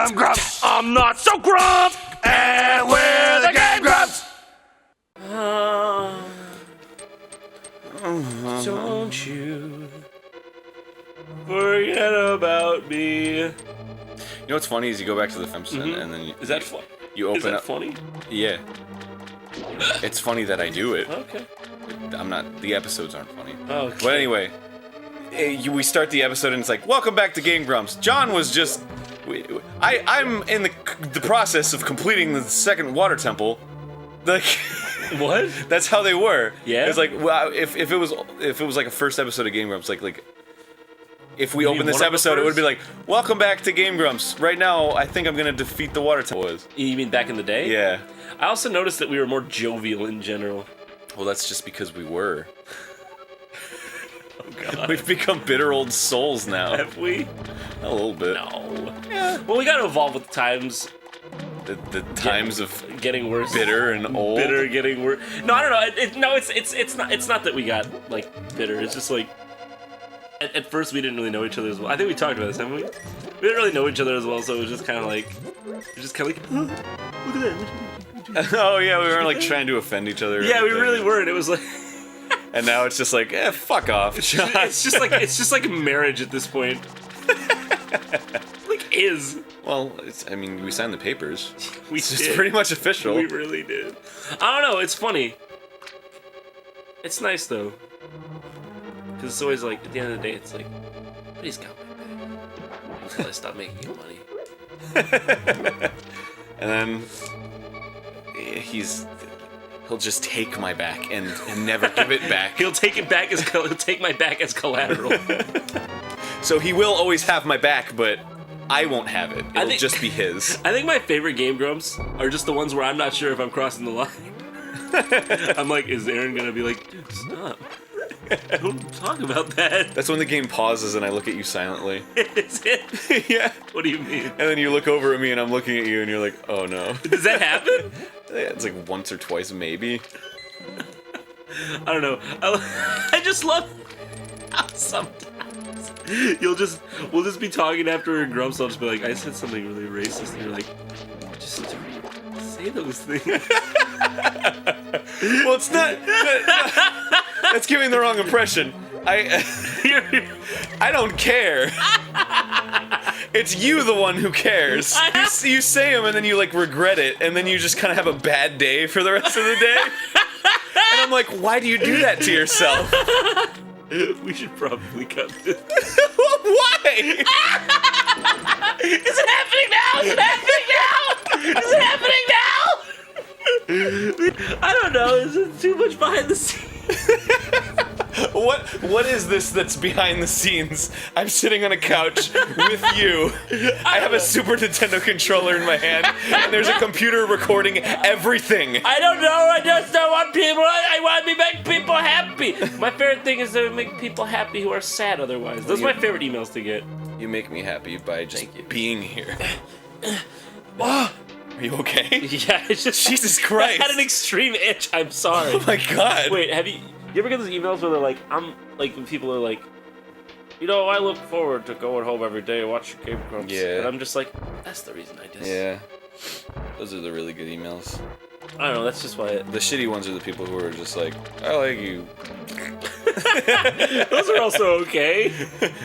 I'm Grumps. I'm not so Grump. And we're the Game Grumps. Don't you forget about me. You know what's funny is you go back to the Simpson and then Is that fun? you open Is that up. funny? Yeah. It's funny that I do it. Okay. I'm not. The episodes aren't funny. Okay. But anyway, we start the episode and it's like, welcome back to Game Grumps. John was just. I'm in the process of completing the second water temple. Like. What? That's how they were. Yeah. It's like, well, if it was like a first episode of Game Grumps, like if we open this episode, it would be like, welcome back to Game Grumps. Right now, I think I'm gonna defeat the water temple. You mean back in the day? Yeah. I also noticed that we were more jovial in general. Well, that's just because we were. Oh god. We've become bitter old souls now. Have we? A little bit. No. Yeah. Well, we gotta evolve with the times. The times of Getting worse. bitter and old. Bitter, getting worse. No, I don't know. It's not that we got like bitter. It's just like at first we didn't really know each other as well. I think we talked about this, haven't we? We didn't really know each other as well, so it was just kind of like, look at that. Oh yeah, we weren't like trying to offend each other. Yeah, we really weren't. It was like, and now it's just like, fuck off, John. it's just like marriage at this point. Like is. Well, I mean, we signed the papers. It's just pretty much official. We really did. I don't know. It's funny. It's nice though, because it's always like at the end of the day, it's like, but he's got my back until I stop making him money. And then he'll just take my back and never give it back. He'll take my back as collateral. So he will always have my back, but I won't have it. It'll just be his. I think my favorite Game Grumps are just the ones where I'm not sure if I'm crossing the line. I'm like, is Aaron gonna be like, dude, stop. Don't talk about that. That's when the game pauses and I look at you silently. Is it? Yeah. What do you mean? And then you look over at me and I'm looking at you and you're like, oh no. Does that happen? Yeah, it's like once or twice maybe. I don't know. I just love how sometimes we'll just be talking after Grumps. I'll just be like, I said something really racist, and you're like, just don't say those things. Well, it's not. That's giving the wrong impression. I don't care. It's you, the one who cares. You say them and then you like regret it, and then you just kind of have a bad day for the rest of the day. And I'm like, why do you do that to yourself? We should probably cut this. Why? Is it happening now? Is it happening now? Is it happening now? I don't know. Is it too much behind the scenes? What is this that's behind the scenes? I'm sitting on a couch with you. I have a Super Nintendo controller in my hand, and there's a computer recording everything. I don't know. I just don't want people. I want to make people happy. My favorite thing is to make people happy who are sad otherwise. Those are my favorite emails to get. You make me happy by just being here. Are you okay? Yeah, it's just Jesus Christ. I had an extreme itch. I'm sorry. Oh my god. Wait, you ever get those emails where they're like, when people are like, you know, I look forward to going home every day and watching Game Grumps. Yeah. And I'm just like, that's the reason I did. Yeah. Those are the really good emails. I don't know, that's just why The shitty ones are the people who are just like, I like you. Those are also okay.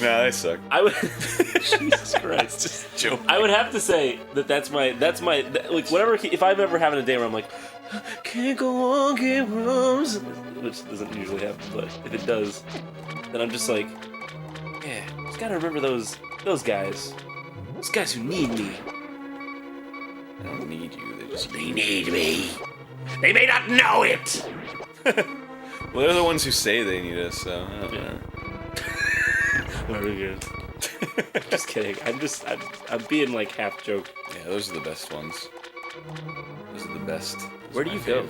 Nah, they suck. I would... Jesus Christ. Just joking. I would have to say that's my, like, whatever, if I'm ever having a day where I'm like, can't go on Game Grumps, which doesn't usually happen, but if it does, then I'm just like, yeah, just gotta remember those guys. Those guys who need me. They don't need you, They need me. They may not know it! Well, they're the ones who say they need us, so I don't know. Very good. Just kidding. I'm being like half joke. Yeah, those are the best ones. Those are the best. Where do you go?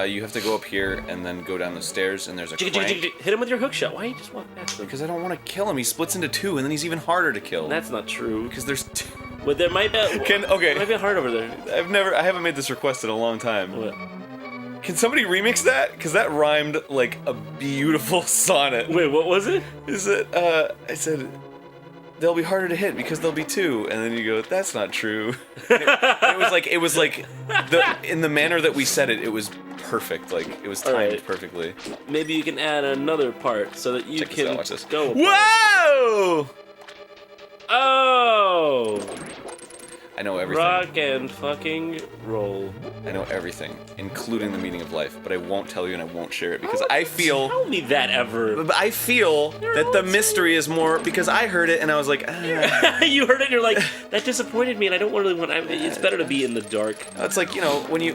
You have to go up here and then go down the stairs, and there's a crank. Hit him with your hook shot. Why don't you just walk past him? Because I don't want to kill him. He splits into two, and then he's even harder to kill. That's not true. Because there's two. But there might be. Okay. Might be a heart over there. I haven't made this request in a long time. What? Can somebody remix that? Because that rhymed like a beautiful sonnet. Wait, what was it? Is it? I said, they'll be harder to hit because they'll be 2, and then you go, that's not true. it was like in the manner that we said it, it was perfect. Like it was timed perfectly. Maybe you can add another part so that you can watch this. go. Whoa! Oh! I know everything. Rock and fucking roll. I know everything, including the meaning of life, but I won't tell you and I won't share it because I feel. Tell me that ever. But I feel that the mystery is more because I heard it and I was like, You heard it and you're like, that disappointed me and I don't really want. It's better to be in the dark. It's like when you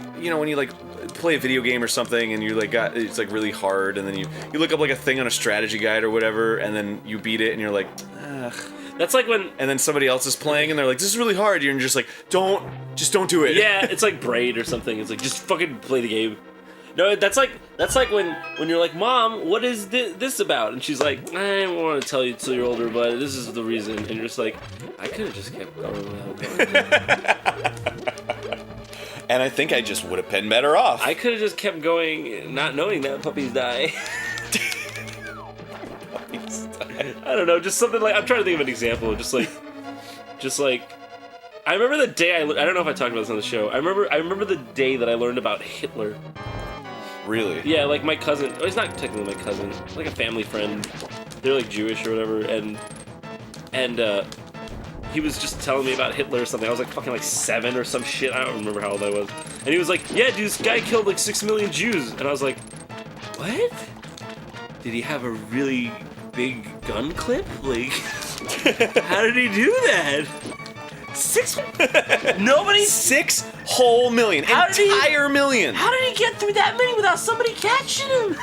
like play a video game or something and you like it's like really hard and then you look up like a thing on a strategy guide or whatever and then you beat it and you're like, ugh. That's like when... And then somebody else is playing and they're like, this is really hard. You're just like, don't do it. Yeah, it's like Braid or something. It's like, just fucking play the game. No, that's like when you're like, Mom, what is this about? And she's like, I don't want to tell you till you're older, but this is the reason. And you're just like, I could have just kept going without going. And I think I just would have been better off. I could have just kept going, not knowing that puppies die. I don't know, just something like, I'm trying to think of an example, just like, I remember the day I don't know if I talked about this on the show. I remember the day that I learned about Hitler. Really? Yeah, like my cousin, well, he's not technically my cousin, like a family friend. They're like Jewish or whatever, and he was just telling me about Hitler or something. I was like fucking like 7 or some shit. I don't remember how old I was. And he was like, yeah, dude, this guy killed like 6 million Jews. And I was like, what? Did he have a really big gun clip? Like, how did he do that? 6 nobody 6 whole million. Entire million. How did he get through that many without somebody catching him?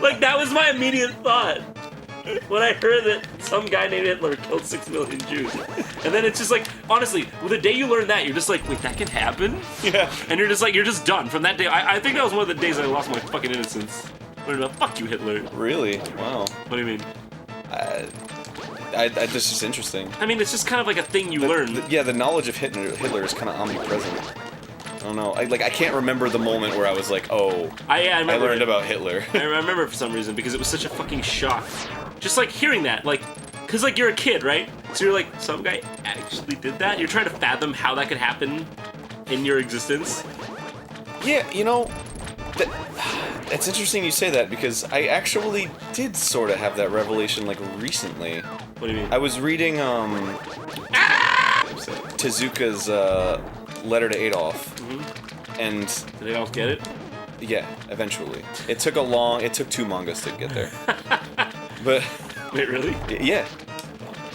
Like, that was my immediate thought when I heard that some guy named Hitler killed 6 million Jews. And then it's just like, honestly, the day you learn that, you're just like, wait, that can happen? Yeah. And you're just done. From that day, I think that was one of the days I lost my fucking innocence. Fuck you, Hitler. Really? Wow. What do you mean? This is just interesting. I mean, it's just kind of like a thing you learn. The knowledge of Hitler is kind of omnipresent. I don't know. I can't remember the moment where I was like, oh, I learned about Hitler. I remember for some reason because it was such a fucking shock. Just like hearing that, like, cause like you're a kid, right? So you're like, some guy actually did that. You're trying to fathom how that could happen in your existence. Yeah, you know, it's interesting you say that because I actually did sort of have that revelation like recently. What do you mean? I was reading Tezuka's letter to Adolf, and did Adolf get it? Yeah, eventually. It took 2 mangas to get there. But wait, really? Yeah.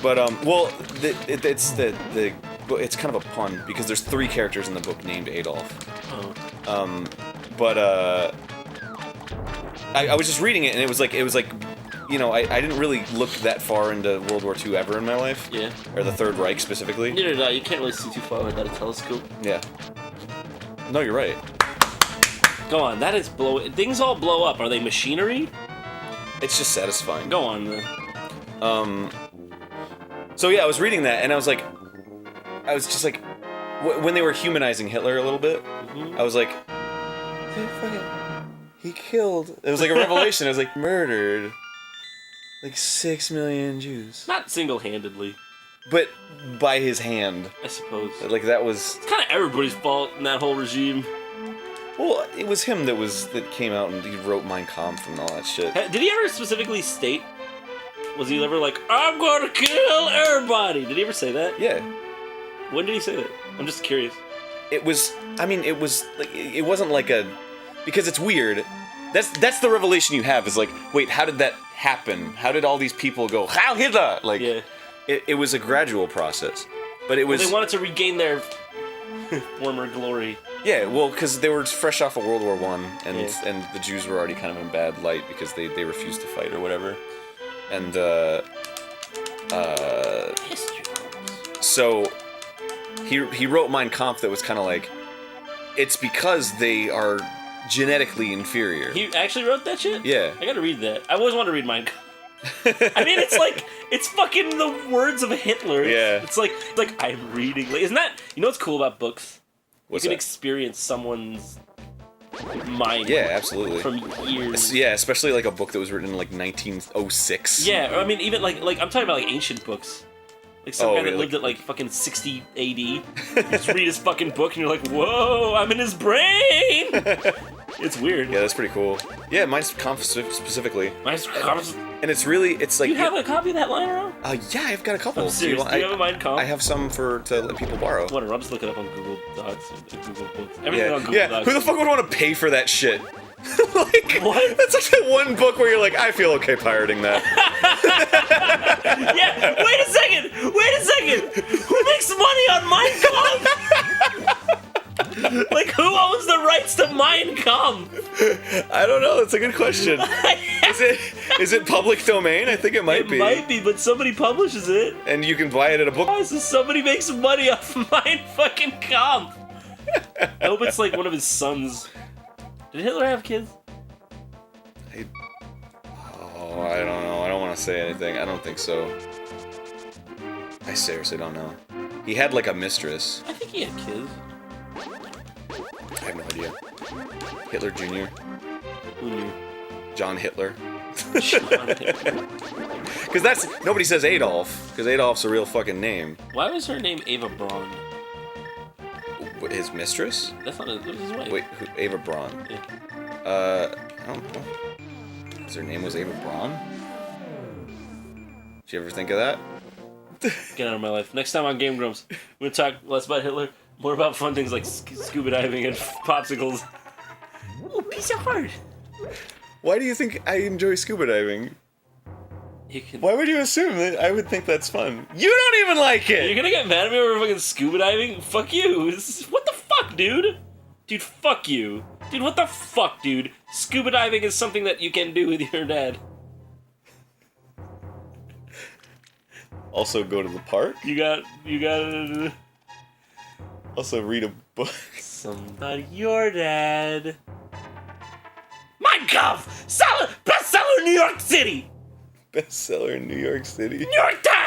But well, it's kind of a pun because there's 3 characters in the book named Adolf. Oh. But I was just reading it and it was like you know, I didn't really look that far into World War II ever in my life. Yeah. Or the Third Reich specifically. Neither did I. You can't really see too far without a telescope. Yeah. No, you're right. Go on. That is things all blow up. Are they machinery? It's just satisfying. Go on, then. So yeah, I was reading that and I was just like, when they were humanizing Hitler a little bit, I was like, he killed. It was like a revelation. I was like, murdered like 6 million Jews. Not single-handedly, but by his hand, I suppose. Like that was. It's kind of everybody's fault in that whole regime. Well, it was him that came out and he wrote Mein Kampf and all that shit. Did he ever specifically state? Was he ever like, I'm gonna kill everybody? Did he ever say that? Yeah. When did he say that? I'm just curious. It was like, it wasn't like because it's weird. That's the revelation you have is like, wait, how did that happen? How did all these people go, Heil Hitler? Like, yeah. It was a gradual process. But it was... Well, they wanted to regain their former glory. Yeah, well, because they were fresh off of World War I, and the Jews were already kind of in bad light because they refused to fight or whatever. And, so, he wrote Mein Kampf that was kind of like, it's because they are genetically inferior. He actually wrote that shit? Yeah. I gotta read that. I always wanted to read Mein Kampf. I mean, it's fucking the words of Hitler. Yeah. It's like I'm reading. Like, isn't that, you know what's cool about books? What's you can that? experience someone's mind. Yeah, absolutely. From years. Yeah, especially like a book that was written in like 1906. Yeah, I mean, even like I'm talking about like ancient books. Like some guy that lived at like fucking 60 AD. You just read his fucking book and you're like, whoa, I'm in his brain! It's weird. Yeah, that's pretty cool. Yeah, mine's Comp specifically. Mine's And it's like... You have a copy of that lying around? Yeah, I've got a couple. I'm serious. Do you have a Mein Kampf? I have some to let people borrow. Whatever, I'll just look it up on Google Docs and Google Books. Everything on Google Docs. Who the fuck would want to pay for that shit? Like, what? That's like that one book where you're like, I feel okay pirating that. Yeah, wait a second! Who makes money on Mein Kampf? Like, who owns the rights to Mein Kampf? I don't know, that's a good question. Is it public domain? I think it might be. It might be, but somebody publishes it. And you can buy it at a book. So somebody makes money off Mein fucking Kampf. I hope it's like one of his sons. Did Hitler have kids? I don't know. I don't want to say anything. I don't think so. I seriously don't know. He had like a mistress. I think he had kids. I have no idea. Hitler Jr. Who knew? John Hitler. John Hitler. Because nobody says Adolf, because Adolf's a real fucking name. Why was her name Ava Braun? His mistress? That's not his wife. Wait, Ava Braun? Yeah. I don't know. Because her name was Ava Braun? Did you ever think of that? Get out of my life. Next time on Game Grumps, we're gonna talk less about Hitler, more about fun things like scuba diving and popsicles. Ooh, piece of heart. Why do you think I enjoy scuba diving? Why would you assume that I would think that's fun? You don't even like it! You're gonna get mad at me over fucking scuba diving? Fuck you. What the fuck, dude? Dude, fuck you. Dude, what the fuck, dude? Scuba diving is something that you can do with your dad. Also go to the park? You got Also read a book. Somebody, your dad. Mein Kampf! Bestseller in New York City! Bestseller in New York City. New York Times!